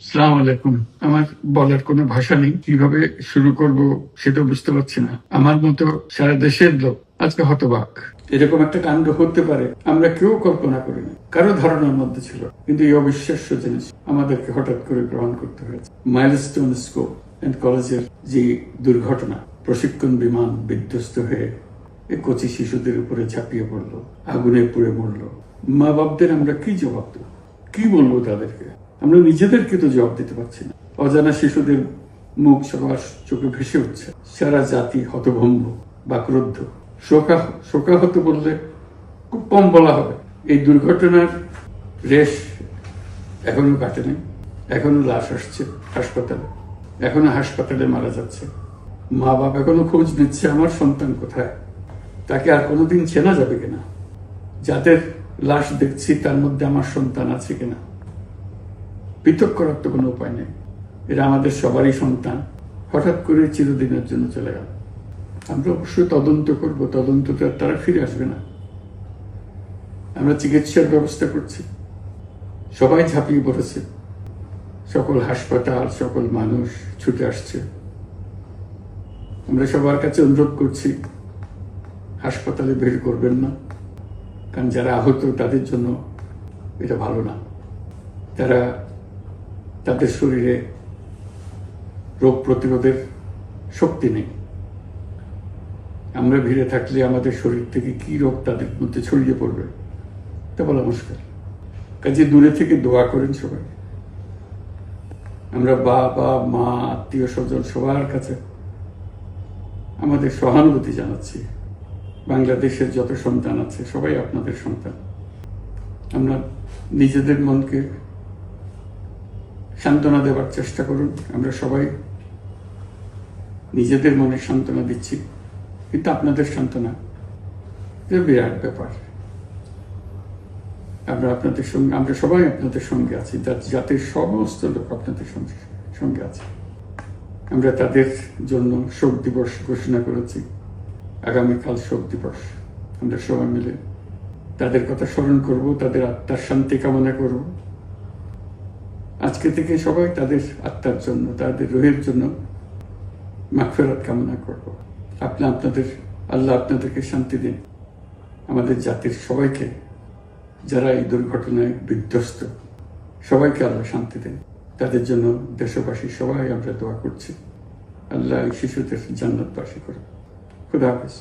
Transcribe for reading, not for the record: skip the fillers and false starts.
আসসালামু আলাইকুম। আমার বলার কোনো ভাষা নেই, কিভাবে শুরু করব সেটা বুঝতে পারছি না। আমার মতো সারা দেশের লোক আজকে হতবাক। এরকম একটা কাণ্ড হতে পারে আমরা কেউ কল্পনা করিনি, কারো ধারণার মধ্যে ছিল, কিন্তু এই অবিশ্বাস্য জিনিস আমাদেরকে হঠাৎ করে গ্রহণ করতে হয়েছে। মাইলস্টোন স্কুল এন্ড কলেজের যে দুর্ঘটনা, প্রশিক্ষণ বিমান বিধ্বস্ত হয়ে এই কচি শিশুদের উপরে ঝাঁপিয়ে পড়লো, আগুনে পুড়ে মরলো। মা বাপদের আমরা কি জবাব দেব, কি বলবো তাদেরকে? আমরা নিজেদেরকে তো জবাব দিতে পারছি না। অজানা শিশুদের মুখ সবার চোখে ভেসে উঠছে। সারা জাতি হতভম্ব বা ক্রুদ্ধ। শোকাহত বললে খুব কম বলা হবে। এই দুর্ঘটনার রেশ এখনো কাটেনি, এখনো লাশ আসছে হাসপাতালে, এখনো হাসপাতালে মারা যাচ্ছে। মা বাপ এখনো খোঁজ নিচ্ছে আমার সন্তান কোথায়, তাকে আর কোনোদিন চেনা যাবে কিনা, যাদের লাশ দেখছি তার মধ্যে আমার সন্তান আছে কিনা। পৃথক করার তো কোনো উপায় নেই। এরা আমাদের সবারই সন্তান, হঠাৎ করে চিরদিনের জন্য চলে গেল। আমরা অবশ্যই তদন্ত করব, তদন্তটা তারা ফিরে আসবে না। আমরা চিকিৎসার ব্যবস্থা করছি, সবাই ঝাঁপিয়ে পড়েছে, সকল হাসপাতাল, সকল মানুষ ছুটে আসছে। আমরা সবার কাছে অনুরোধ করছি, হাসপাতালে ভিড় করবেন না, কারণ যারা আহত তাদের জন্য এটা ভালো না। তাদের শরীরে রোগ প্রতিরোধের শক্তি নেই। আমরা ভিড়ে থাকলে আমাদের শরীর থেকে কি রোগ তাদের মধ্যে ছড়িয়ে পড়বে তা বলা মুশকিল। কাজে দূরে থেকে দোয়া করেন সবাই। আমরা বাবা মা আত্মীয় স্বজন সবার কাছে আমাদের সহানুভূতি জানাচ্ছি। বাংলাদেশের যত সন্তান আছে সবাই আপনাদের সন্তান। আমরা নিজেদের মনকে সান্ত্বনা দেওয়ার চেষ্টা করুন। আমরা সবাই নিজেদের মনে সান্ত্বনা দিচ্ছি, কিন্তু আপনাদের সান্ত্বনা বিরাট ব্যাপার। আমরা সবাই আপনাদের সঙ্গে আছি, জাতির সমস্ত লোক আপনাদের সঙ্গে আছে। আমরা তাদের জন্য শোক দিবস ঘোষণা করেছি। আগামীকাল শোক দিবস। আমরা সবাই মিলে তাদের কথা স্মরণ করব, তাদের আত্মার শান্তি কামনা করব। আজকে থেকে সবাই তাদের আত্মার জন্য, তাদের রুহের জন্য মাগফিরাত কামনা করব। আল্লাহ আপনাদেরকে শান্তি দিন। আমাদের জাতির সবাইকে, যারা এই দুর্ঘটনায় বিধ্বস্ত, সবাইকে আল্লাহ শান্তি দিন। তাদের জন্য দেশবাসী সবাই আমরা দোয়া করছি। আল্লাহ এই শিশুদের জান্নাতবাসী করুন। খুদা হাফেজ।